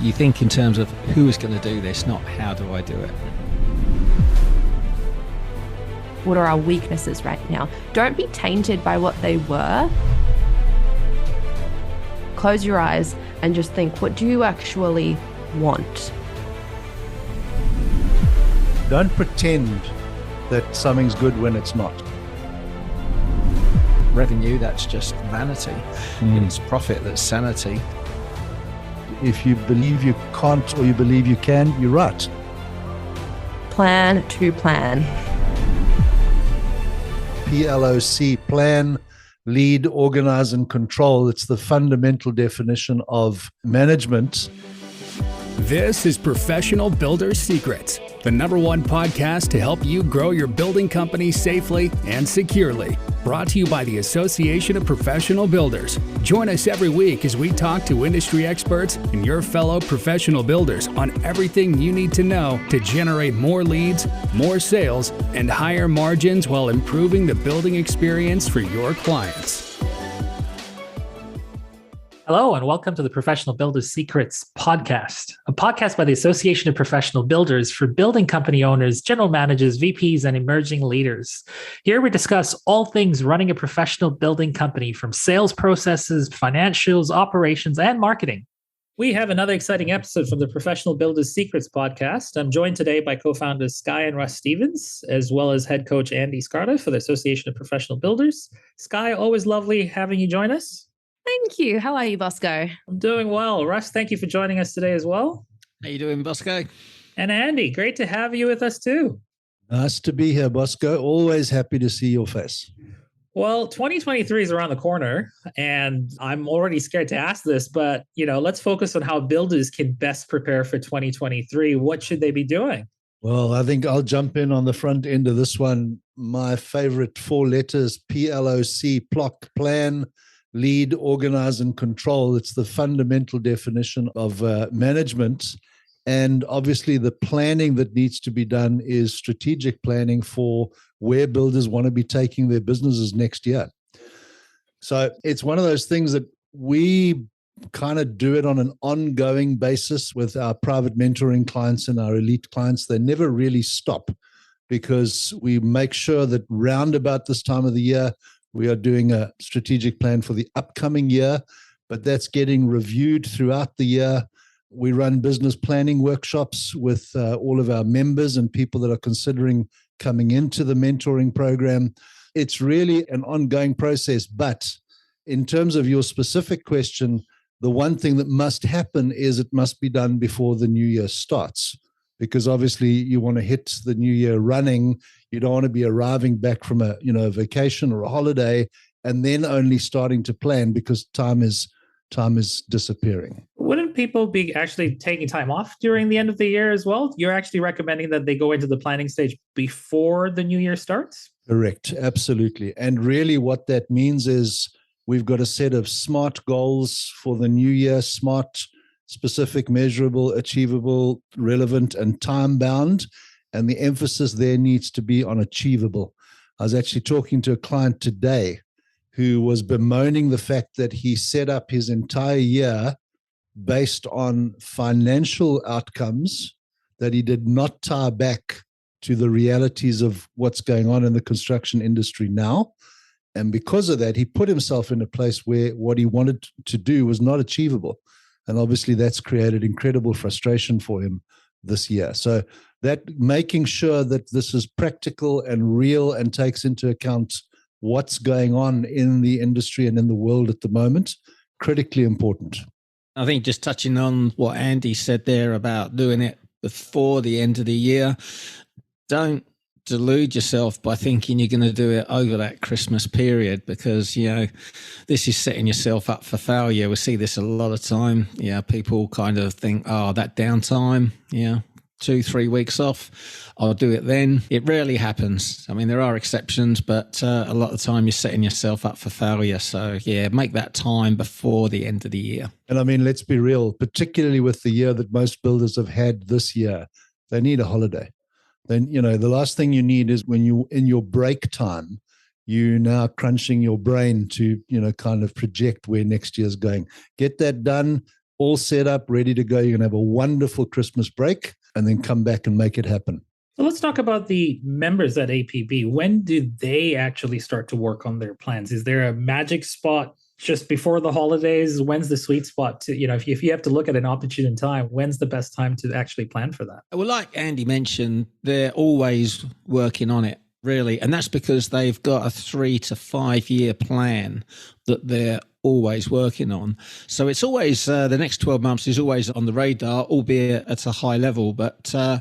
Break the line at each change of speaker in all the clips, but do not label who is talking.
You think in terms of who is going to do this, not how do I do it.
What are our weaknesses right now? Don't be tainted by what they were. Close your eyes and just think, what do you actually want?
Don't pretend that something's good when it's not.
Revenue, that's just vanity. It's profit, that's sanity.
If you believe you can't or you believe you can, you're right.
Plan to plan.
PLOC, plan, lead, organize, and control. It's the fundamental definition of management.
This is Professional Builder's Secrets, the #1 podcast to help you grow your building company safely and securely. Brought to you by the Association of Professional Builders. Join us every week as we talk to industry experts and your fellow professional builders on everything you need to know to generate more leads, more sales, and higher margins while improving the building experience for your clients.
Hello, and welcome to the Professional Builders Secrets podcast, a podcast by the Association of Professional Builders for building company owners, general managers, VPs, and emerging leaders. Here we discuss all things running a professional building company, from sales processes, financials, operations, and marketing. We have another exciting episode from the Professional Builders Secrets podcast. I'm joined today by co-founders Sky and Russ Stevens, as well as head coach Andy Skarda for the Association of Professional Builders. Sky, always lovely having you join us.
Thank you. How are you, Bosco?
I'm doing well. Russ, thank you for joining us today as well.
How you doing, Bosco?
And Andy, great to have you with us too.
Nice to be here, Bosco. Always happy to see your face.
Well, 2023 is around the corner, and I'm already scared to ask this, but let's focus on how builders can best prepare for 2023. What should they be doing?
Well, I think I'll jump in on the front end of this one. My favorite 4 letters, PLOC, PLOC, plan, lead, organize, and control. It's the fundamental definition of management. And obviously the planning that needs to be done is strategic planning for where builders want to be taking their businesses next year. So it's one of those things that we kind of do it on an ongoing basis with our private mentoring clients and our elite clients. They never really stop, because we make sure that round about this time of the year, we are doing a strategic plan for the upcoming year, but that's getting reviewed throughout the year. We run business planning workshops with all of our members and people that are considering coming into the mentoring program. It's really an ongoing process. But in terms of your specific question, the one thing that must happen is it must be done before the new year starts, because obviously you want to hit the new year running. You don't want to be arriving back from a vacation or a holiday and then only starting to plan, because time is disappearing.
Wouldn't people be actually taking time off during the end of the year as well? You're actually recommending that they go into the planning stage before the new year starts?
Correct. Absolutely. And really what that means is we've got a set of SMART goals for the new year: SMART, specific, measurable, achievable, relevant, and time-bound. And the emphasis there needs to be on achievable. I was actually talking to a client today who was bemoaning the fact that he set up his entire year based on financial outcomes that he did not tie back to the realities of what's going on in the construction industry now. And because of that, he put himself in a place where what he wanted to do was not achievable. And obviously that's created incredible frustration for him this year. So that making sure that this is practical and real and takes into account what's going on in the industry and in the world at the moment, critically important.
I think just touching on what Andy said there about doing it before the end of the year, don't delude yourself by thinking you're going to do it over that Christmas period, because, this is setting yourself up for failure. We see this a lot of time. People kind of think, that downtime, 2-3 weeks off, I'll do it then. It rarely happens. I mean, there are exceptions, but a lot of the time you're setting yourself up for failure. So make that time before the end of the year.
And I mean, let's be real, particularly with the year that most builders have had this year, they need a holiday. Then, the last thing you need is when you in your break time, you now crunching your brain to, kind of project where next year's going. Get that done. all set up, ready to go. You're going to have a wonderful Christmas break and then come back and make it happen.
So let's talk about the members at APB. When do they actually start to work on their plans? Is there a magic spot just before the holidays? When's the sweet spot to, if you have to look at an opportune time, when's the best time to actually plan for that?
Well, like Andy mentioned, they're always working on it, really. And that's because they've got a 3 to 5 year plan that they're always working on. So it's always, the next 12 months is always on the radar, albeit at a high level. But I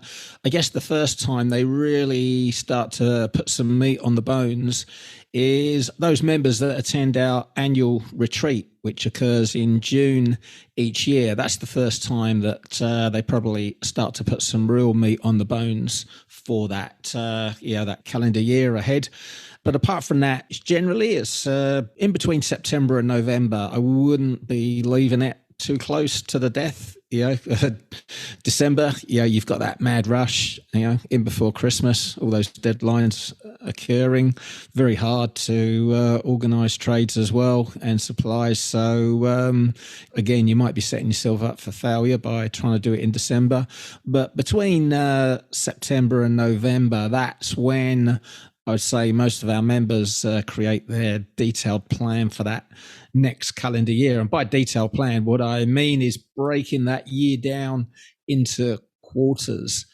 guess the first time they really start to put some meat on the bones is those members that attend our annual retreat, which occurs in June each year. That's the first time that they probably start to put some real meat on the bones for that, that calendar year ahead. But apart from that, generally it's in between September and November. I wouldn't be leaving it too close to the death. December, you've got that mad rush, in before Christmas, all those deadlines occurring. Very hard to organise trades as well and supplies. So again, you might be setting yourself up for failure by trying to do it in December. But between September and November, that's when I would say most of our members create their detailed plan for that next calendar year. And by detailed plan, what I mean is breaking that year down into quarters.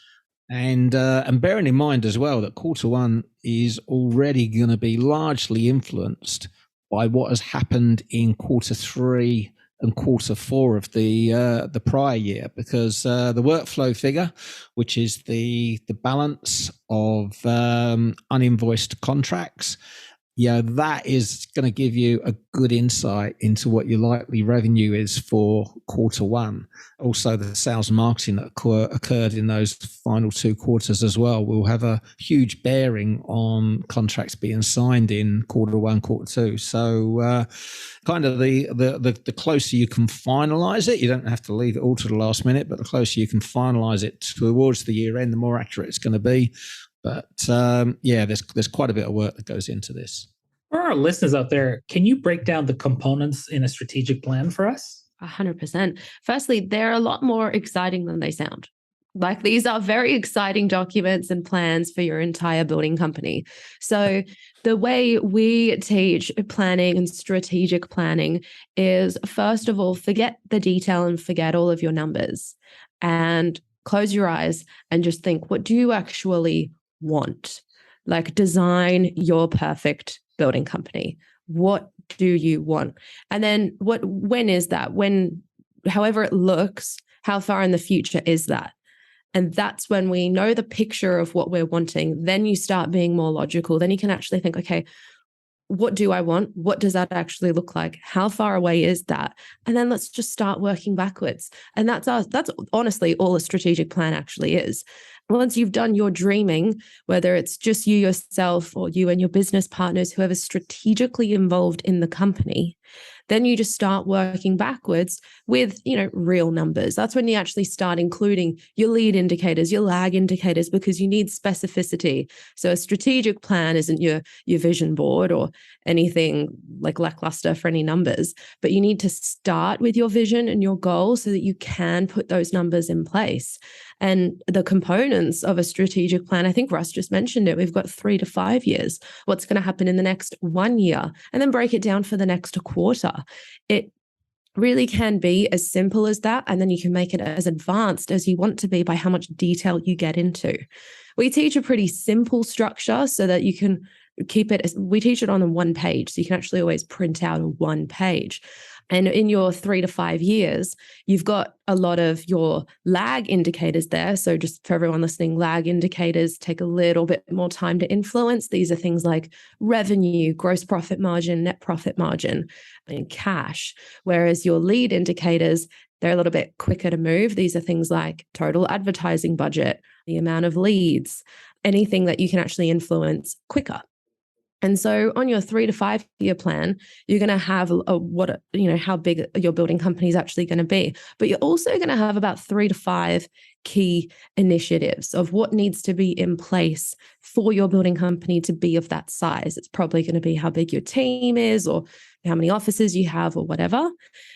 And bearing in mind as well that quarter one is already going to be largely influenced by what has happened in quarter three and quarter four of the prior year, because the workflow figure, which is the balance of uninvoiced contracts, that is going to give you a good insight into what your likely revenue is for quarter one. Also, the sales and marketing that occurred in those final 2 quarters as well will have a huge bearing on contracts being signed in quarter one, quarter two. So kind of the closer you can finalize it, you don't have to leave it all to the last minute, but the closer you can finalize it towards the year end, the more accurate it's going to be. But there's quite a bit of work that goes into this.
For our listeners out there, can you break down the components in a strategic plan for us?
100%. Firstly, they're a lot more exciting than they sound. Like, these are very exciting documents and plans for your entire building company. So the way we teach planning and strategic planning is, first of all, forget the detail and forget all of your numbers and close your eyes and just think, what do you actually want? Like, design your perfect building company. What do you want? And then when is that? When, however it looks, how far in the future is that? And that's when we know the picture of what we're wanting. Then you start being more logical. Then you can actually think, okay, what do I want? What does that actually look like? How far away is that? And then let's just start working backwards. And that's honestly all a strategic plan actually is. Once you've done your dreaming, whether it's just you yourself or you and your business partners, whoever's strategically involved in the company, then you just start working backwards with, real numbers. That's when you actually start including your lead indicators, your lag indicators, because you need specificity. So a strategic plan isn't your vision board or anything like lackluster for any numbers, but you need to start with your vision and your goal so that you can put those numbers in place. And the components of a strategic plan, I think Russ just mentioned it. We've got 3 to 5 years. What's going to happen in the next 1 year? And then break it down for the next quarter. It really can be as simple as that. And then you can make it as advanced as you want to be by how much detail you get into. We teach a pretty simple structure so that you can keep it. We teach it on one page. So you can actually always print out a one page. And in your 3 to 5 years, you've got a lot of your lag indicators there. So just for everyone listening, lag indicators take a little bit more time to influence. These are things like revenue, gross profit margin, net profit margin, and cash. Whereas your lead indicators, they're a little bit quicker to move. These are things like total advertising budget, the amount of leads, anything that you can actually influence quicker. And so on your 3 to 5 year plan, you're going to have how big your building company is actually going to be. But you're also going to have about 3 to 5 key initiatives of what needs to be in place for your building company to be of that size. It's probably going to be how big your team is or how many offices you have or whatever.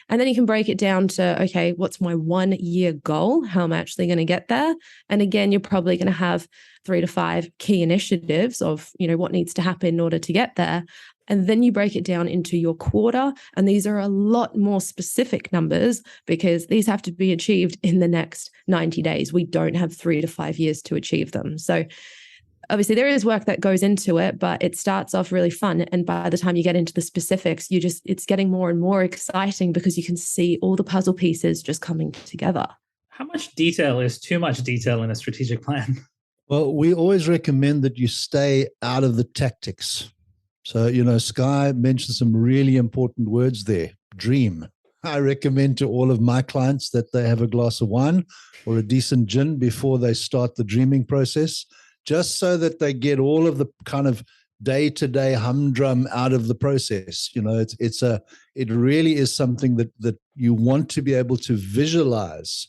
And then you can break it down to, okay, what's my 1 year goal? How am I actually going to get there? And again, you're probably going to have 3 to 5 key initiatives of, what needs to happen in order to get there. And then you break it down into your quarter. And these are a lot more specific numbers because these have to be achieved in the next 90 days. We don't have 3 to 5 years to achieve them. So obviously there is work that goes into it, but it starts off really fun. And by the time you get into the specifics, it's getting more and more exciting because you can see all the puzzle pieces just coming together.
How much detail is too much detail in a strategic plan?
Well, we always recommend that you stay out of the tactics. So, Sky mentioned some really important words there. Dream. I recommend to all of my clients that they have a glass of wine or a decent gin before they start the dreaming process, just so that they get all of the kind of day-to-day humdrum out of the process. It really is something that you want to be able to visualize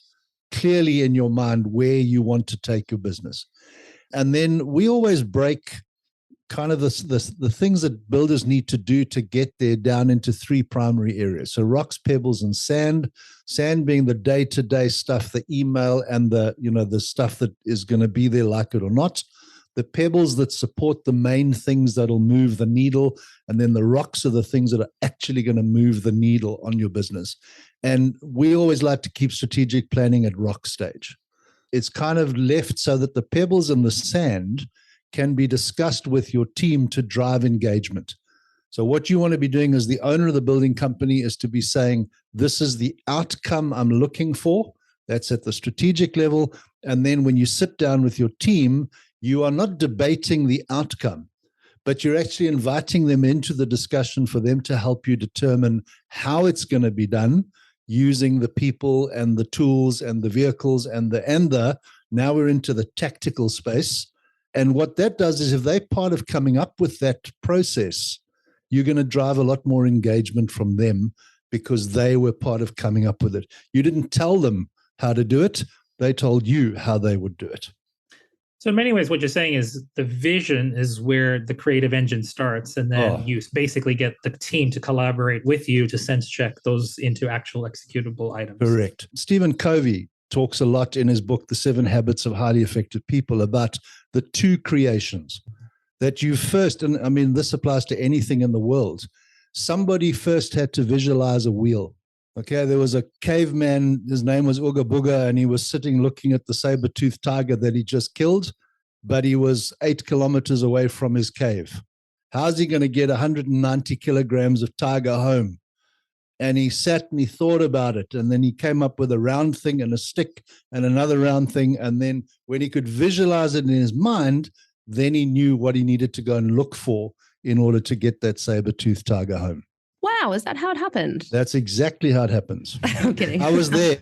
clearly in your mind where you want to take your business. And then we always break kind of the things that builders need to do to get there down into 3 primary areas. So rocks, pebbles, and sand. Sand being the day-to-day stuff, the email and the stuff that is going to be there like it or not. The pebbles that support the main things that'll move the needle. And then the rocks are the things that are actually going to move the needle on your business. And we always like to keep strategic planning at rock stage. It's kind of left so that the pebbles and the sand can be discussed with your team to drive engagement. So what you want to be doing as the owner of the building company is to be saying, this is the outcome I'm looking for. That's at the strategic level. And then when you sit down with your team, you are not debating the outcome, but you're actually inviting them into the discussion for them to help you determine how it's going to be done using the people and the tools and the vehicles and now we're into the tactical space. And what that does is if they're part of coming up with that process, you're going to drive a lot more engagement from them because they were part of coming up with it. You didn't tell them how to do it. They told you how they would do it.
So in many ways, what you're saying is the vision is where the creative engine starts. And then you basically get the team to collaborate with you to sense check those into actual executable items.
Correct. Stephen Covey talks a lot in his book, The 7 Habits of Highly Effective People, about the 2 creations that you first, and I mean, this applies to anything in the world. Somebody first had to visualize a wheel. Okay, there was a caveman, his name was Ooga Booga, and he was sitting looking at the saber-toothed tiger that he just killed, but he was 8 kilometers away from his cave. How's he going to get 190 kilograms of tiger home? And he sat and he thought about it. And then he came up with a round thing and a stick and another round thing. And then when he could visualize it in his mind, then he knew what he needed to go and look for in order to get that saber-toothed tiger home.
Wow, is that how it happened?
That's exactly how it happens.
I'm kidding.
I was there.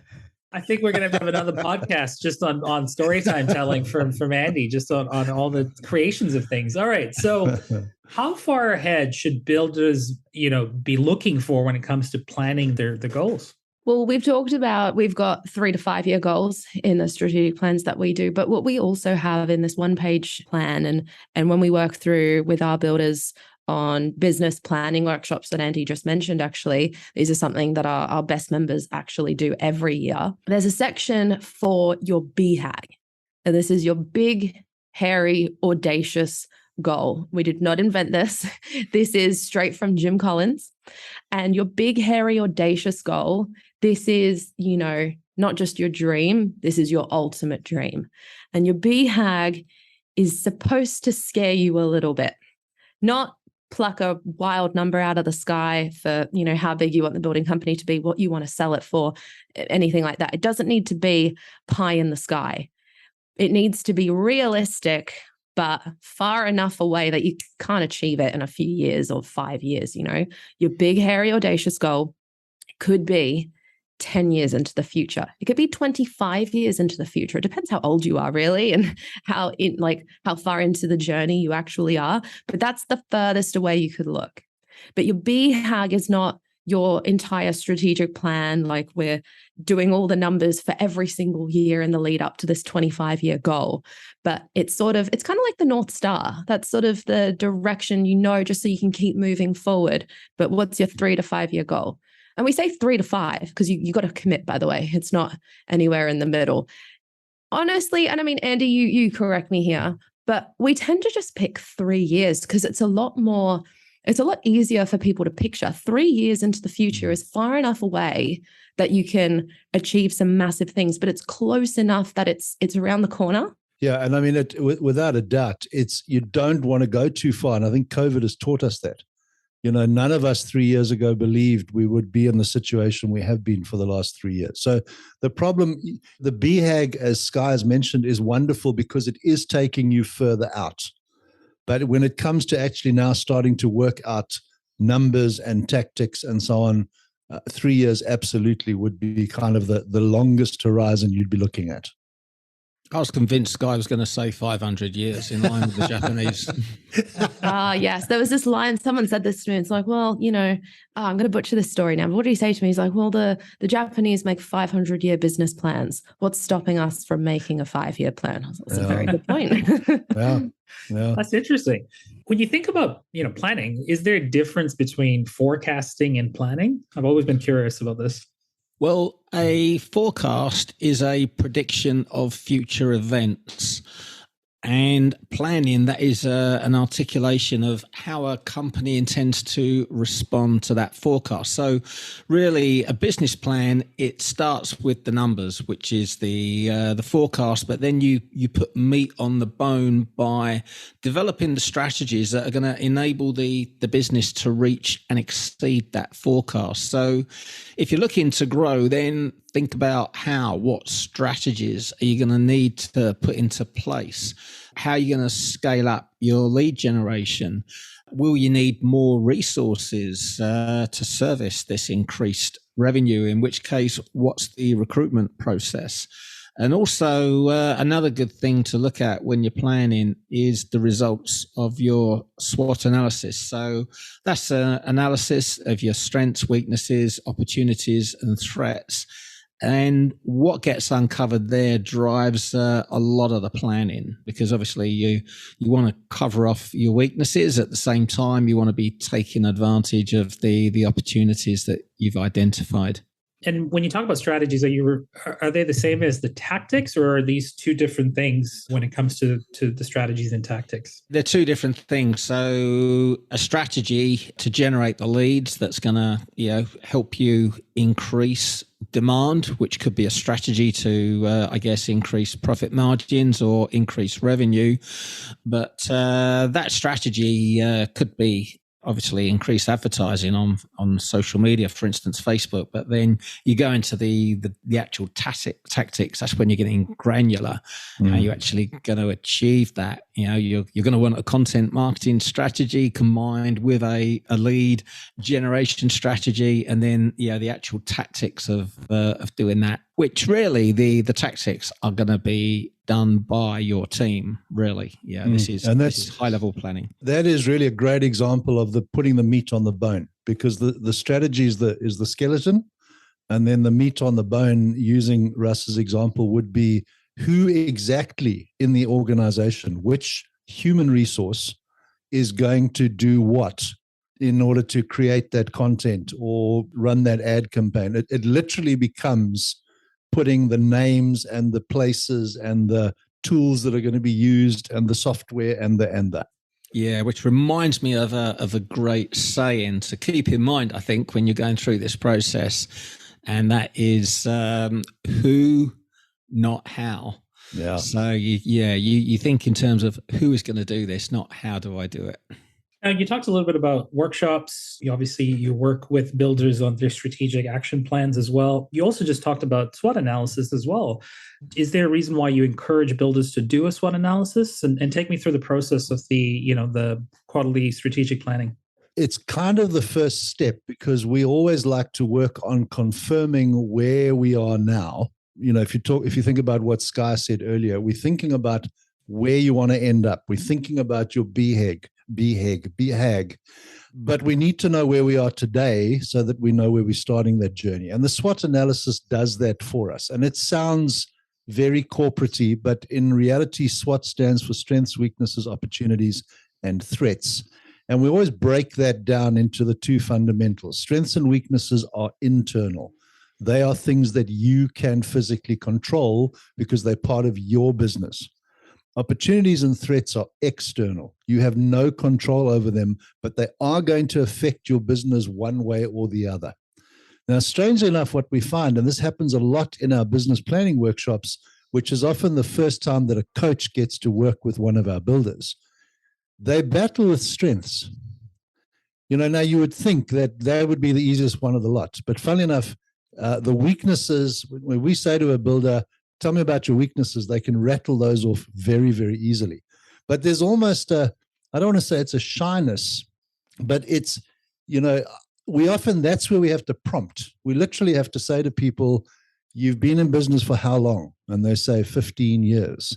I think we're going to have another podcast just on story time telling from Andy, just on all the creations of things. All right. So how far ahead should builders, be looking for when it comes to planning their goals?
Well, we've talked about, we've got 3 to 5 year goals in the strategic plans that we do, but what we also have in this 1-page plan and when we work through with our builders on business planning workshops that Andy just mentioned, actually, these are something that our best members actually do every year. There's a section for your BHAG, and this is your big, hairy, audacious goal. We did not invent this. This is straight from Jim Collins. And your big, hairy, audacious goal, this is, not just your dream, this is your ultimate dream. And your BHAG is supposed to scare you a little bit, not pluck a wild number out of the sky for, how big you want the building company to be, what you want to sell it for, anything like that. It doesn't need to be pie in the sky. It needs to be realistic, but far enough away that you can't achieve it in a few years or 5 years. Your big, hairy, audacious goal could be 10 years into the future. It could be 25 years into the future. It depends how old you are, really, and how far into the journey you actually are. But that's the furthest away you could look. But your BHAG is not your entire strategic plan, like we're doing all the numbers for every single year in the lead up to this 25-year goal. But it's kind of like the North Star. That's sort of the direction, just so you can keep moving forward. But what's your 3 to 5 year goal? And we say 3 to 5 because you got to commit, by the way. It's not anywhere in the middle. Honestly, and I mean, Andy, you correct me here, but we tend to just pick 3 years because it's a lot easier for people to picture. 3 years into the future is far enough away that you can achieve some massive things, but it's close enough that it's around the corner.
Yeah, and I mean, without a doubt, you don't want to go too far. And I think COVID has taught us that. None of us 3 years ago believed we would be in the situation we have been for the last 3 years. So the problem, the BHAG, as Sky has mentioned, is wonderful because it is taking you further out. But when it comes to actually now starting to work out numbers and tactics and so on, 3 years absolutely would be kind of the longest horizon you'd be looking at.
I was convinced Guy was going to say 500 years in line with the Japanese.
Yes. There was this line, someone said this to me. It's like, well, I'm going to butcher this story now. But what did he say to me? He's like, well, the Japanese make 500-year business plans. What's stopping us from making a 5-year plan? That's a very good point.
Yeah.
That's interesting. When you think about, planning, is there a difference between forecasting and planning? I've always been curious about this.
Well, a forecast is a prediction of future events. And planning, that is an articulation of how a company intends to respond to that forecast. So really a business plan, it starts with the numbers, which is the forecast, but then you put meat on the bone by developing the strategies that are going to enable the business to reach and exceed that forecast. So if you're looking to grow, then think about what strategies are you going to need to put into place? How are you going to scale up your lead generation? Will you need more resources to service this increased revenue? In which case, what's the recruitment process? And also another good thing to look at when you're planning is the results of your SWOT analysis. So that's an analysis of your strengths, weaknesses, opportunities, and threats. And what gets uncovered there drives a lot of the planning, because obviously you want to cover off your weaknesses. At the same time, you want to be taking advantage of the opportunities that you've identified.
And when you talk about strategies, are they the same as the tactics, or are these two different things when it comes to the strategies and tactics?
They're two different things. So a strategy to generate the leads that's going to help you increase demand, which could be a strategy to, increase profit margins or increase revenue. But that strategy could be obviously increase advertising on social media, for instance, Facebook. But then you go into the actual tactics. That's when you're getting granular. How you actually going to achieve that? You're going to want a content marketing strategy combined with a lead generation strategy, and then the actual tactics of doing that. Which really the tactics are going to be done by your team. Really, this is high level planning.
That is really a great example of putting the meat on the bone, because the strategy is the skeleton, and then the meat on the bone, using Russ's example, would be who exactly in the organization, which human resource is going to do what in order to create that content or run that ad campaign. It literally becomes putting the names and the places and the tools that are going to be used and the software and that.
Yeah, which reminds me of a great saying to keep in mind, I think, when you're going through this process, and that is who, not how.
Yeah.
So you think in terms of who is going to do this, not how do I do it.
You talked a little bit about workshops. You work with builders on their strategic action plans as well. You also just talked about SWOT analysis as well. Is there a reason why you encourage builders to do a SWOT analysis? And take me through the process of the quarterly strategic planning.
It's kind of the first step, because we always like to work on confirming where we are now. If you think about what Sky said earlier, we're thinking about where you want to end up. We're thinking about your BHAG. BHAG. But we need to know where we are today so that we know where we're starting that journey. And the SWOT analysis does that for us. And it sounds very corporate-y, but in reality, SWOT stands for strengths, weaknesses, opportunities, and threats. And we always break that down into the two fundamentals. Strengths and weaknesses are internal. They are things that you can physically control because they're part of your business. Opportunities and threats are external. You have no control over them, but they are going to affect your business one way or the other. Now, strangely enough, what we find, and this happens a lot in our business planning workshops, which is often the first time that a coach gets to work with one of our builders, they battle with strengths. Now you would think that would be the easiest one of the lot. But funnily enough, the weaknesses, when we say to a builder, tell me about your weaknesses, they can rattle those off very, very easily. But there's almost I don't want to say it's a shyness, but it's, that's where we have to prompt. We literally have to say to people, you've been in business for how long? And they say 15 years.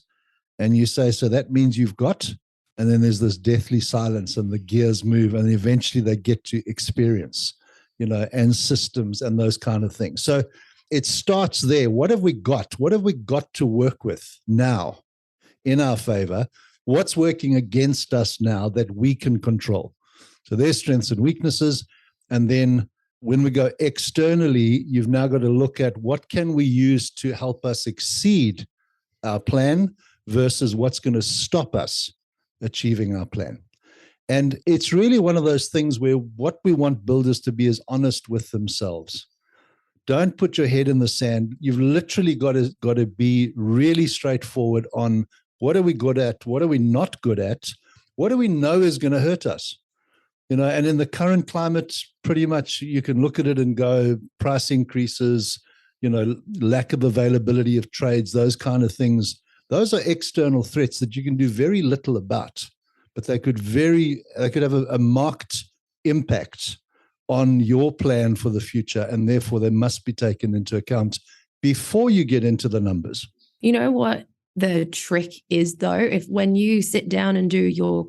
And you say, so that means you've got, and then there's this deathly silence and the gears move and eventually they get to experience, and systems and those kind of things. So it starts there. What have we got? What have we got to work with now in our favor? What's working against us now that we can control? So there's strengths and weaknesses. And then when we go externally, you've now got to look at what can we use to help us exceed our plan versus what's going to stop us achieving our plan. And it's really one of those things where what we want builders to be is honest with themselves. Don't put your head in the sand. You've literally got to be really straightforward on what are we good at? What are we not good at? What do we know is going to hurt us? And in the current climate, pretty much you can look at it and go price increases, lack of availability of trades, those kind of things. Those are external threats that you can do very little about, but they could have a marked impact on your plan for the future, and therefore they must be taken into account before you get into the numbers.
You know what the trick is, though? If when you sit down and do your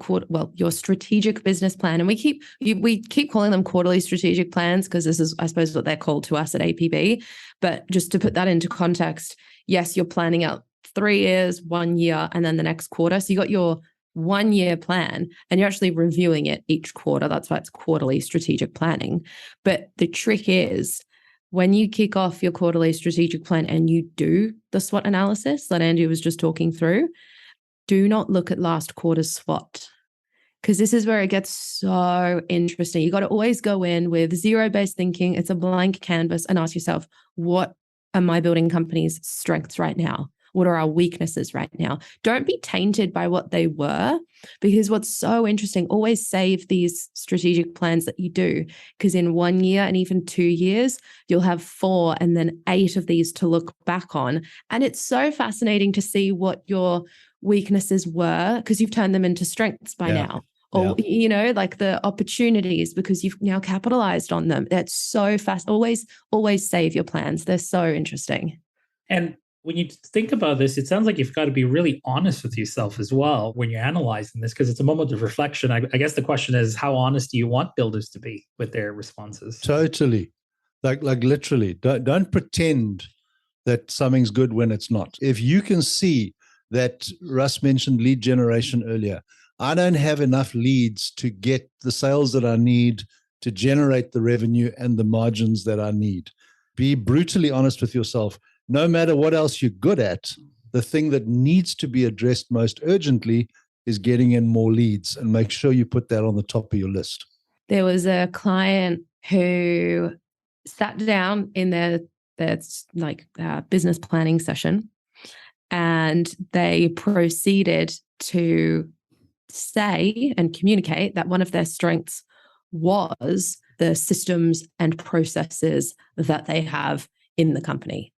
your strategic business plan, and we keep calling them quarterly strategic plans because this is, I suppose, what they're called to us at APB. But just to put that into context, yes, you're planning out 3 years, 1 year, and then the next quarter. So you got your 1 year plan and you're actually reviewing it each quarter. That's why it's quarterly strategic planning. But the trick is when you kick off your quarterly strategic plan and you do the SWOT analysis that Andy was just talking through, do not look at last quarter's SWOT, because this is where it gets so interesting. You got to always go in with zero-based thinking. It's a blank canvas, and ask yourself, what are my building company's strengths right now? What are our weaknesses right now? Don't be tainted by what they were, because what's so interesting, always save these strategic plans that you do, because in 1 year and even 2 years, you'll have 4 and then 8 of these to look back on. And it's so fascinating to see what your weaknesses were, because you've turned them into strengths by now. Or, like the opportunities, because you've now capitalized on them. That's so fast. Always save your plans. They're so interesting.
And when you think about this, it sounds like you've got to be really honest with yourself as well when you're analyzing this, because it's a moment of reflection. I guess the question is, how honest do you want builders to be with their responses?
Totally. Like literally. Don't pretend that something's good when it's not. If you can see that, Russ mentioned lead generation earlier, I don't have enough leads to get the sales that I need to generate the revenue and the margins that I need. Be brutally honest with yourself. No matter what else you're good at, the thing that needs to be addressed most urgently is getting in more leads, and make sure you put that on the top of your list.
There was a client who sat down in their business planning session, and they proceeded to say and communicate that one of their strengths was the systems and processes that they have in the company.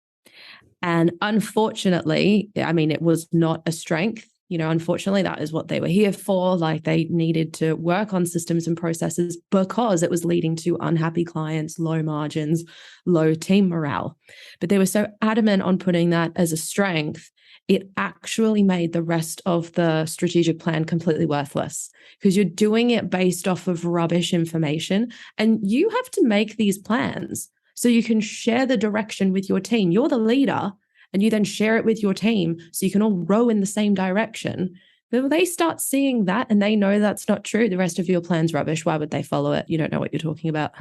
And unfortunately, it was not a strength Unfortunately, that is what they were here for. Like, they needed to work on systems and processes because it was leading to unhappy clients, low margins, low team morale. But they were so adamant on putting that as a strength, it actually made the rest of the strategic plan completely worthless, because you're doing it based off of rubbish information, and you have to make these plans so you can share the direction with your team. You're the leader, and you then share it with your team so you can all row in the same direction. But when they start seeing that and they know that's not true, the rest of your plan's rubbish. Why would they follow it? You don't know what you're talking about.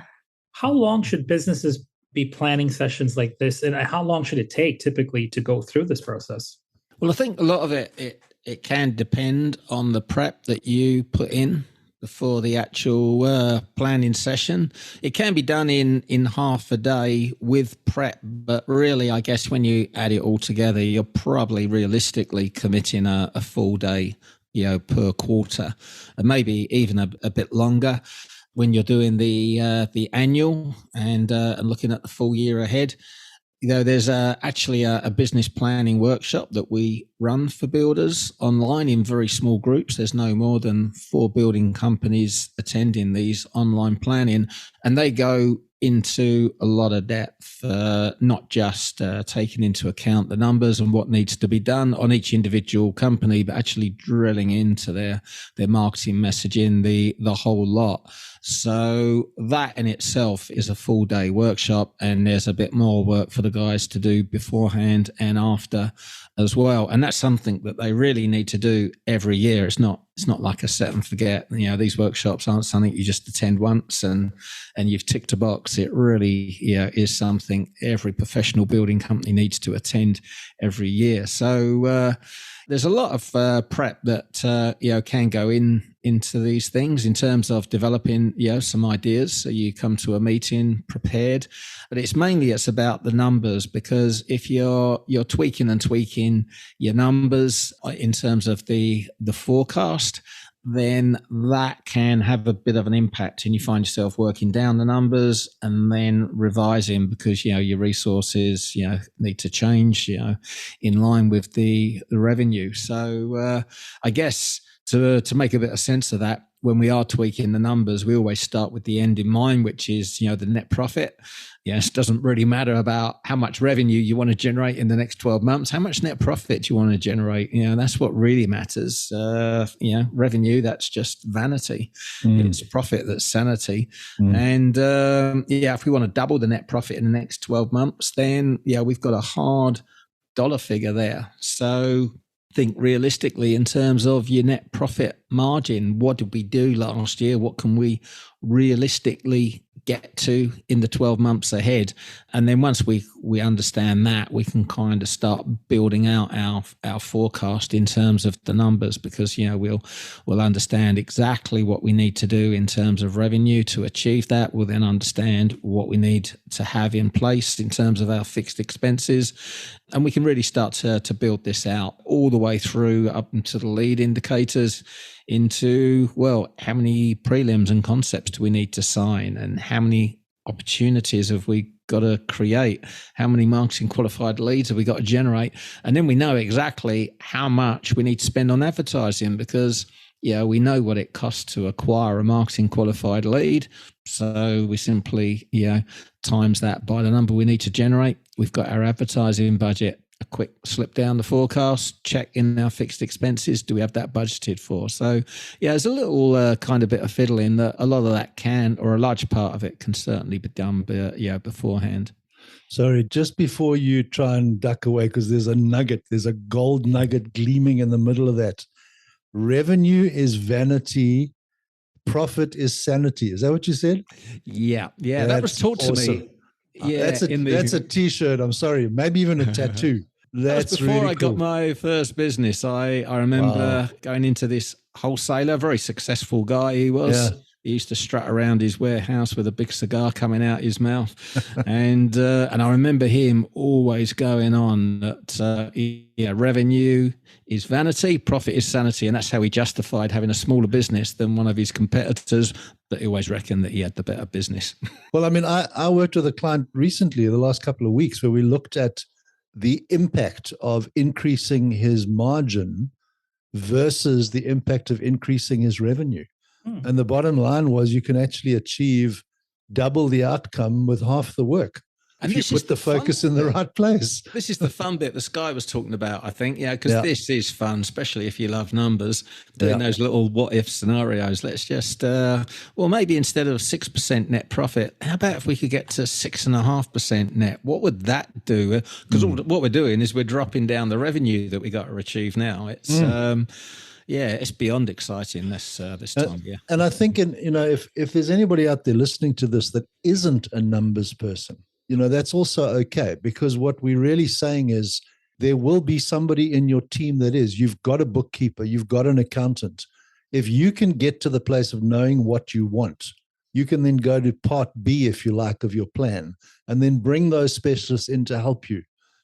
How long should businesses be planning sessions like this? And how long should it take typically to go through this process?
Well, I think a lot of it can depend on the prep that you put in before the actual planning session. It can be done in half a day with prep, but really, I guess when you add it all together, you're probably realistically committing a full day, per quarter, and maybe even a bit longer when you're doing the annual and looking at the full year ahead. There's actually a business planning workshop that we run for builders online in very small groups. There's no more than 4 building companies attending these online planning, and they go into a lot of depth, not just taking into account the numbers and what needs to be done on each individual company, but actually drilling into their marketing messaging, the whole lot. So that in itself is a full day workshop, and there's a bit more work for the guys to do beforehand and after as well. And that's something that they really need to do every year. It's not like a set and forget. These workshops aren't something you just attend once and you've ticked a box. It really is something every professional building company needs to attend every year. So there's a lot of prep that can go into these things in terms of developing some ideas, so you come to a meeting prepared. But it's about the numbers, because if you're tweaking your numbers in terms of the forecast, then that can have a bit of an impact, and you find yourself working down the numbers and then revising because your resources need to change in line with the revenue. So I guess to make a bit of sense of that, when we are tweaking the numbers, we always start with the end in mind, which is the net profit. Yes, it doesn't really matter about how much revenue you want to generate in the next 12 months. How much net profit do you want to generate? That's what really matters. Revenue, that's just vanity. It's profit that's sanity. And if we want to double the net profit in the next 12 months, then we've got a hard dollar figure there. So think realistically in terms of your net profit margin. What did we do last year? What can we realistically get to in the 12 months ahead? And then once we understand that, we can kind of start building out our forecast in terms of the numbers, because we'll understand exactly what we need to do in terms of revenue to achieve that. We'll then understand what we need to have in place in terms of our fixed expenses, and we can really start to build this out all the way through up into the lead indicators, into, how many prelims and concepts do we need to sign, and how many opportunities have we got to create, how many marketing qualified leads have we got to generate, and then we know exactly how much we need to spend on advertising, because we know what it costs to acquire a marketing qualified lead. So we simply times that by the number we need to generate. We've got our advertising budget. A quick slip down the forecast, check in our fixed expenses. Do we have that budgeted for? So there's a little kind of bit of fiddling that a lot of that can, or a large part of it can certainly be done beforehand.
Sorry, just before you try and duck away, because there's a gold nugget gleaming in the middle of that. Revenue is vanity, profit is sanity. Is that what you said?
Yeah, that was taught
awesome.
to me. Yeah,
that's a T-shirt. I'm sorry, maybe even a tattoo. That's
before
really
I got my first business. I remember going into this wholesaler, very successful guy he was. Yeah. He used to strut around his warehouse with a big cigar coming out his mouth, and I remember him always going on that revenue is vanity, profit is sanity, and that's how he justified having a smaller business than one of his competitors. But he always reckoned that he had the better business.
Well, I mean, I worked with a client recently, the last couple of weeks, where we looked at the impact of increasing his margin versus the impact of increasing his revenue. And the bottom line was you can actually achieve double the outcome with half the work. And if you put the focus in the right place.
This is the fun bit that Sky was talking about, I think. Yeah, because this is fun, especially if you love numbers, doing those little what-if scenarios. Let's just, maybe instead of 6% net profit, how about if we could get to 6.5% net? What would that do? Because what we're doing is we're dropping down the revenue that we got to achieve now. It's... it's beyond exciting this time. Yeah,
and I think if there's anybody out there listening to this that isn't a numbers person, that's also okay, because what we're really saying is there will be somebody in your team that is. You've got a bookkeeper, you've got an accountant. If you can get to the place of knowing what you want, you can then go to part B, if you like, of your plan, and then bring those specialists in to help you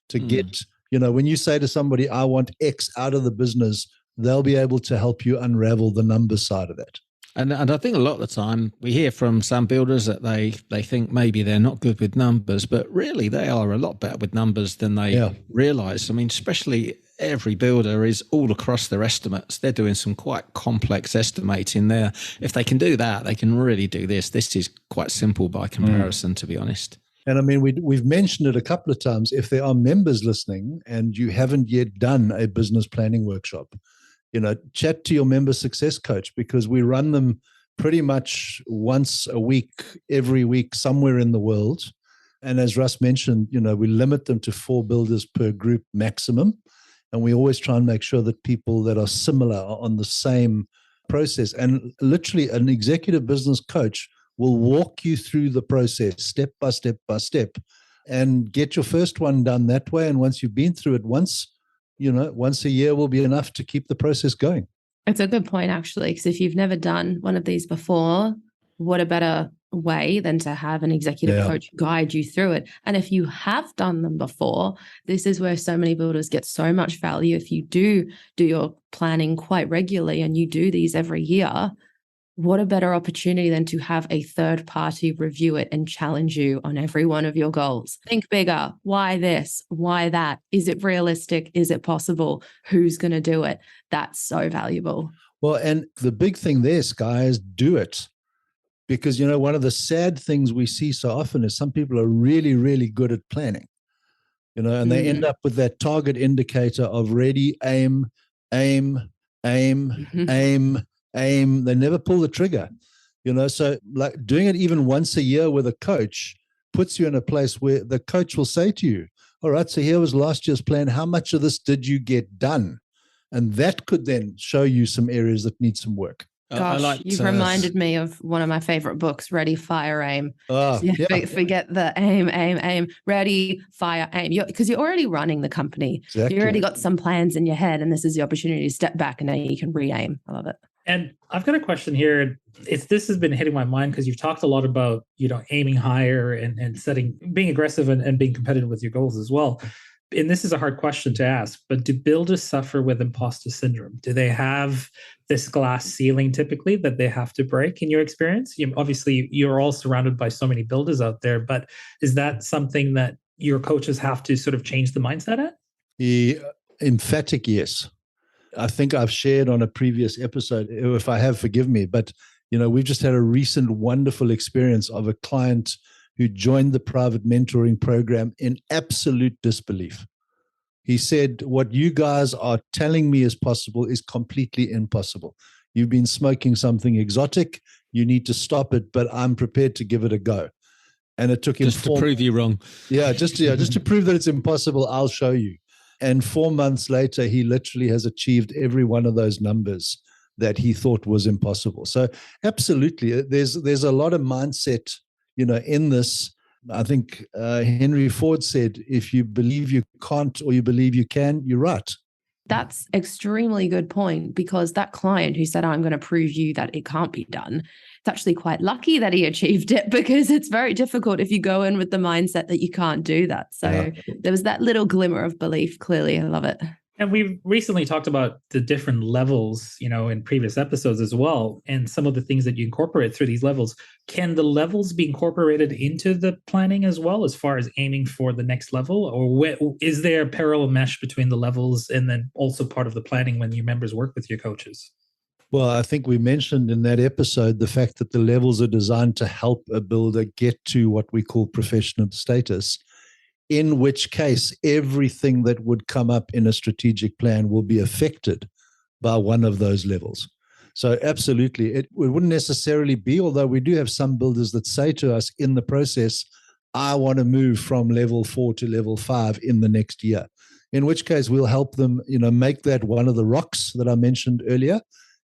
to get. When you say to somebody, "I want X out of the business," they'll be able to help you unravel the number side of that.
And I think a lot of the time we hear from some builders that they think maybe they're not good with numbers, but really they are a lot better with numbers than they realize. I mean, especially every builder is all across their estimates. They're doing some quite complex estimating there. If they can do that, they can really do this. This is quite simple by comparison, to be honest.
And I mean, we've mentioned it a couple of times. If there are members listening and you haven't yet done a business planning workshop, chat to your member success coach, because we run them pretty much once a week, every week, somewhere in the world. And as Russ mentioned, we limit them to 4 builders per group maximum. And we always try and make sure that people that are similar are on the same process. And literally an executive business coach will walk you through the process step by step by step and get your first one done that way. And once you've been through it once a year will be enough to keep the process going.
It's a good point, actually, because if you've never done one of these before, what a better way than to have an executive coach guide you through it. And if you have done them before, this is where so many builders get so much value. If you do your planning quite regularly and you do these every year, what a better opportunity than to have a third party review it and challenge you on every one of your goals. Think bigger. Why this? Why that? Is it realistic? Is it possible? Who's going to do it? That's so valuable.
Well, and the big thing there, Sky, is do it. Because, one of the sad things we see so often is some people are really, really good at planning, and they end up with that target indicator of ready, aim, aim, aim. They never pull the trigger, so like doing it even once a year with a coach puts you in a place where the coach will say to you, all right, so here was last year's plan. How much of this did you get done? And that could then show you some areas that need some work.
Gosh, you've reminded me of one of my favorite books, Ready, Fire, Aim. Forget the aim, ready, fire, aim. Because you're already running the company.
Exactly.
You already got some plans in your head, and this is the opportunity to step back and now you can re-aim. I love it.
And I've got a question here. This has been hitting my mind because you've talked a lot about, aiming higher and being aggressive and being competitive with your goals as well. And this is a hard question to ask, but do builders suffer with imposter syndrome? Do they have this glass ceiling typically that they have to break in your experience? Obviously, you're all surrounded by so many builders out there, but is that something that your coaches have to sort of change the mindset at?
The emphatic yes. I think I've shared on a previous episode, if I have, forgive me, but we've just had a recent wonderful experience of a client who joined the private mentoring program in absolute disbelief. He said, what you guys are telling me is possible is completely impossible. You've been smoking something exotic. You need to stop it, but I'm prepared to give it a go. And it took him
just to prove you wrong.
Just to prove that it's impossible, I'll show you. And 4 months later, he literally has achieved every one of those numbers that he thought was impossible. So absolutely, there's a lot of mindset, in this. I think Henry Ford said, if you believe you can't or you believe you can, you're right.
That's extremely good point, because that client who said, I'm going to prove you that it can't be done, it's actually quite lucky that he achieved it, because it's very difficult if you go in with the mindset that you can't do that. So there was that little glimmer of belief. Clearly, I love it.
And we've recently talked about the different levels, in previous episodes as well, and some of the things that you incorporate through these levels. Can the levels be incorporated into the planning as well, as far as aiming for the next level? Or is there a parallel mesh between the levels and then also part of the planning when your members work with your coaches?
Well, I think we mentioned in that episode the fact that the levels are designed to help a builder get to what we call professional status, in which case everything that would come up in a strategic plan will be affected by one of those levels. So absolutely, it wouldn't necessarily be, although we do have some builders that say to us in the process, I want to move from level 4 to level 5 in the next year, in which case we'll help them, make that one of the rocks that I mentioned earlier,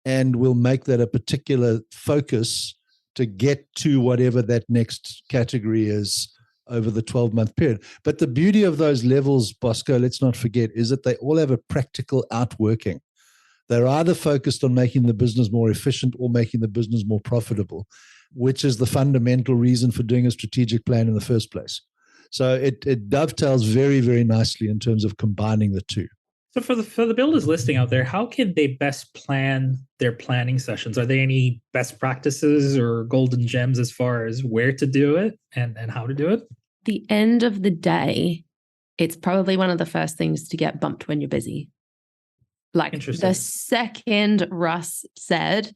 and we'll make that a particular focus to get to whatever that next category is over the 12-month period. But the beauty of those levels, Bosco, let's not forget, is that they all have a practical outworking. They're either focused on making the business more efficient or making the business more profitable, which is the fundamental reason for doing a strategic plan in the first place. So it dovetails very, very nicely in terms of combining the two.
So for the builders listening out there, how can they best plan their planning sessions? Are there any best practices or golden gems as far as where to do it and how to do it?
The end of the day, it's probably one of the first things to get bumped when you're busy. Like the second Russ said,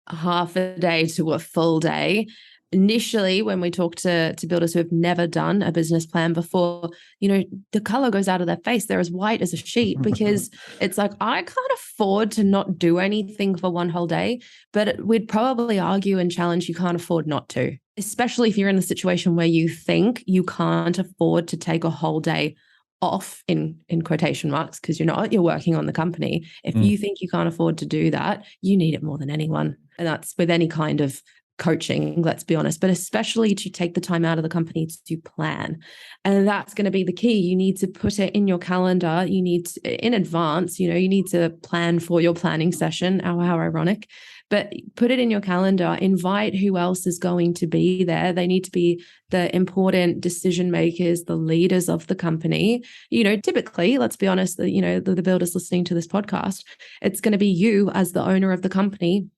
half a day to a full day. Initially, when we talk to builders who have never done a business plan before, the color goes out of their face. They're as white as a sheet because it's like, I can't afford to not do anything for one whole day, but we'd probably argue and challenge you can't afford not to, especially if you're in the situation where you think you can't afford to take a whole day off in quotation marks, because you're working on the company. If you think you can't afford to do that, you need it more than anyone. And that's with any kind of coaching, let's be honest, but especially to take the time out of the company to plan. And that's going to be the key. You need to put it in your calendar. You need to, in advance, you need to plan for your planning session. How ironic, but put it in your calendar, invite who else is going to be there. They need to be the important decision makers, the leaders of the company. Typically, let's be honest, the builders listening to this podcast, it's going to be you as the owner of the company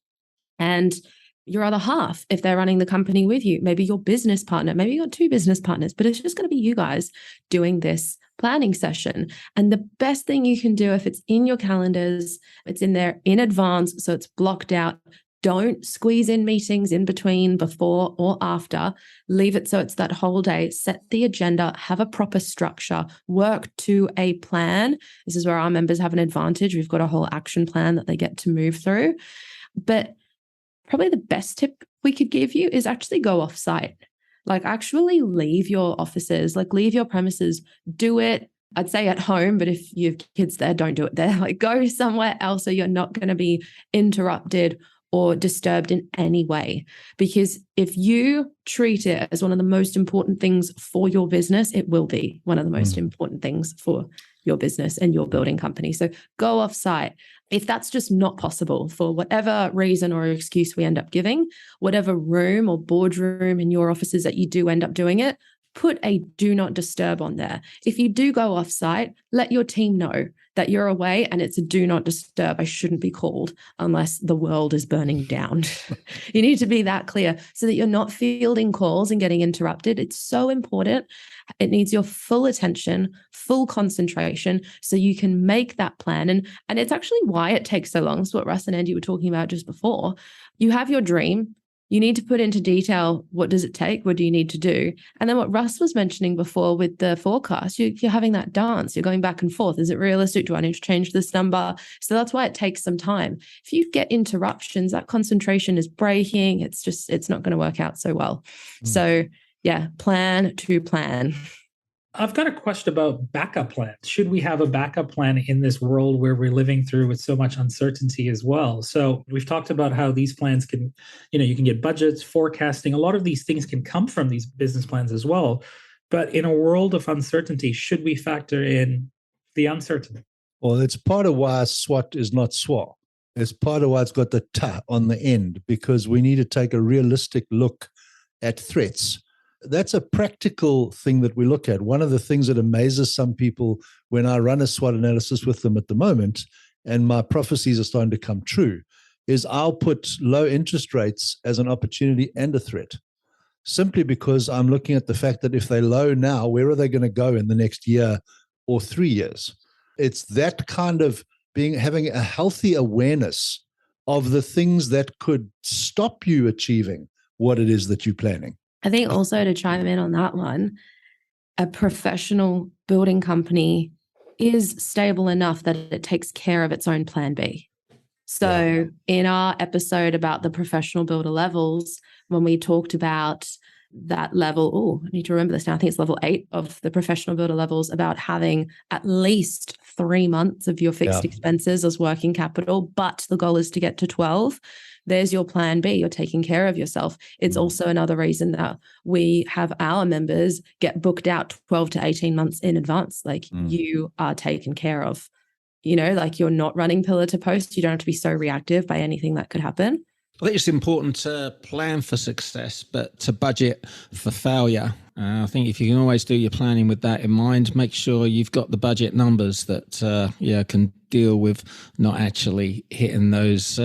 and your other half, if they're running the company with you, maybe your business partner, maybe you got 2 business partners, but it's just going to be you guys doing this planning session. And the best thing you can do, if it's in your calendars, it's in there in advance, so it's blocked out. Don't squeeze in meetings in between, before or after. Leave it so it's that whole day. Set the agenda, have a proper structure, work to a plan. This is where our members have an advantage. We've got a whole action plan that they get to move through. But probably the best tip we could give you is actually go off-site. Like actually leave your offices, like leave your premises, do it. I'd say at home, but if you have kids there, don't do it there. Like go somewhere else so you're not going to be interrupted or disturbed in any way. Because if you treat it as one of the most important things for your business, it will be one of the most important things for your business and your building company. So go off-site. If that's just not possible for whatever reason or excuse we end up giving, whatever room or boardroom in your offices that you do end up doing it, put a do not disturb on there. If you do go off-site, let your team know that you're away and it's a do not disturb. I shouldn't be called unless the world is burning down. You need to be that clear so that you're not fielding calls and getting interrupted. It's so important. It needs your full attention, full concentration, so you can make that plan. And it's actually why it takes so long. It's what Russ and Andy were talking about just before. You have your dream. You need to put into detail, what does it take? What do you need to do? And then what Russ was mentioning before with the forecast, you're having that dance. You're going back and forth. Is it realistic? Do I need to change this number? So that's why it takes some time. If you get interruptions, that concentration is breaking. It's not going to work out so well. So yeah, plan to plan.
I've got a question about backup plans. Should we have a backup plan in this world where we're living through with so much uncertainty as well? So we've talked about how these plans can, you can get budgets, forecasting. A lot of these things can come from these business plans as well. But in a world of uncertainty, should we factor in the uncertainty?
Well, it's part of why SWOT is not SWA. It's part of why it's got the ta on the end, because we need to take a realistic look at threats. that's a practical thing that we look at. One of the things that amazes some people when I run a SWOT analysis with them at the moment, and my prophecies are starting to come true, is I'll put low interest rates as an opportunity and a threat, simply because I'm looking at the fact that if they're low now, where are they going to go in the next year or 3 years? It's that kind of having a healthy awareness of the things that could stop you achieving what it is that you're planning.
I think also, to chime in on that one, a professional building company is stable enough that it takes care of its own plan B. So in our episode about the professional builder levels, when we talked about that level, I need to remember this now, I think it's level 8 of the professional builder levels, about having at least 3 months of your fixed expenses as working capital, but the goal is to get to 12. There's your plan B. You're taking care of yourself. It's also another reason that we have our members get booked out 12 to 18 months in advance. Like you are taken care of, like you're not running pillar to post. You don't have to be so reactive by anything that could happen.
I think it's important to plan for success, but to budget for failure. I think if you can always do your planning with that in mind, make sure you've got the budget numbers that can deal with not actually hitting those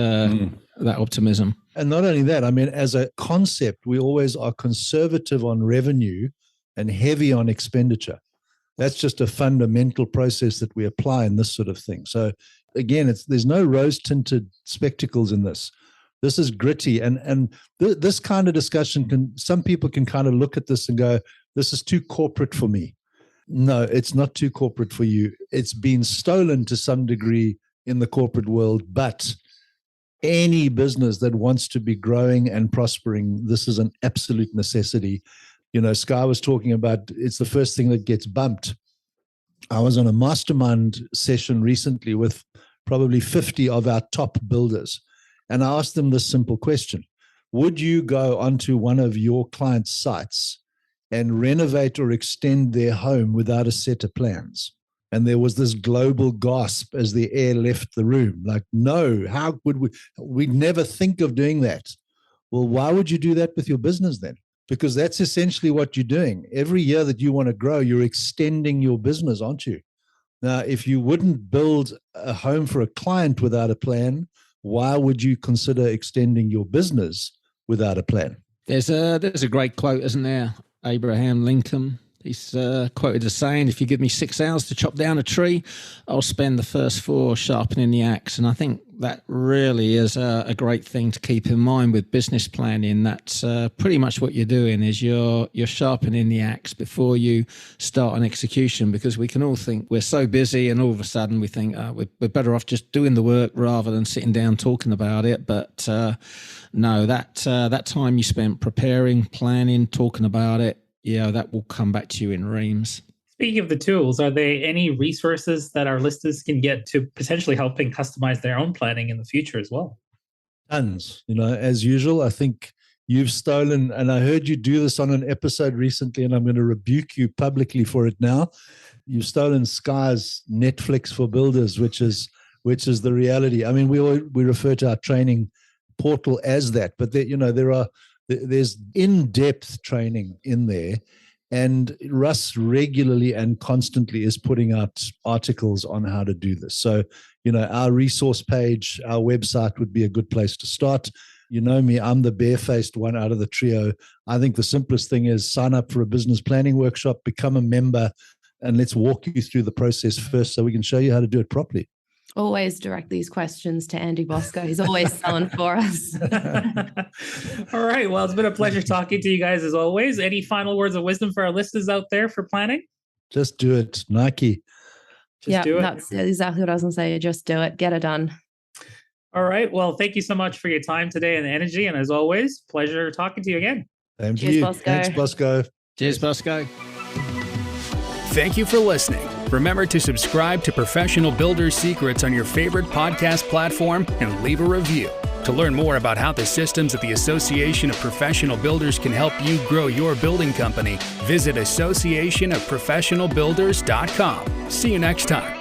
that optimism. And
not only that, I mean, as a concept, we always are conservative on revenue and heavy on expenditure. That's just a fundamental process that we apply in this sort of thing. So again, there's no rose-tinted spectacles in this. This is gritty, and this kind of discussion some people can kind of look at this and go, this is too corporate for me. No, it's not too corporate for you. It's been stolen to some degree in the corporate world, but any business that wants to be growing and prospering, this is an absolute necessity. Sky was talking about it's the first thing that gets bumped. I was on a mastermind session recently with probably 50 of our top builders. And I asked them this simple question: would you go onto one of your clients' sites and renovate or extend their home without a set of plans? And there was this global gasp as the air left the room. Like, no, how would we'd never think of doing that. Well, why would you do that with your business then? Because that's essentially what you're doing. Every year that you want to grow, you're extending your business, aren't you? Now, if you wouldn't build a home for a client without a plan, why would you consider extending your business without a plan?
There's a great quote, isn't there? Abraham Lincoln. He's quoted as saying, if you give me 6 hours to chop down a tree, I'll spend the first 4 sharpening the axe. And I think that really is a great thing to keep in mind with business planning. That's pretty much what you're doing, is you're sharpening the axe before you start an execution, because we can all think we're so busy and all of a sudden we think we're better off just doing the work rather than sitting down talking about it. But no, that time you spent preparing, planning, talking about it, that will come back to you in reams.
Speaking of the tools, are there any resources that our listeners can get to potentially helping customize their own planning in the future as well?
Tons. As usual, I think you've stolen, and I heard you do this on an episode recently, and I'm going to rebuke you publicly for it now. You've stolen Sky's Netflix for builders, which is the reality. I mean, we refer to our training portal as that, but there's in-depth training in there, and Russ regularly and constantly is putting out articles on how to do this. So, our resource page, our website would be a good place to start. You know me, I'm the barefaced one out of the trio. I think the simplest thing is sign up for a business planning workshop, become a member, and let's walk you through the process first so we can show you how to do it properly.
Always direct these questions to Andy Bosco. He's always selling for us.
All right. Well, it's been a pleasure talking to you guys as always. Any final words of wisdom for our listeners out there for planning?
Just do it, Nike.
Just do it. That's exactly what I was going to say. Just do it. Get it done.
All right. Well, thank you so much for your time today and the energy. And as always, pleasure talking to you again.
Same to you.
Bosco.
Thanks, Bosco.
Cheers, Bosco.
Thank you for listening. Remember to subscribe to Professional Builder Secrets on your favorite podcast platform and leave a review. To learn more about how the systems at the Association of Professional Builders can help you grow your building company, visit associationofprofessionalbuilders.com. See you next time.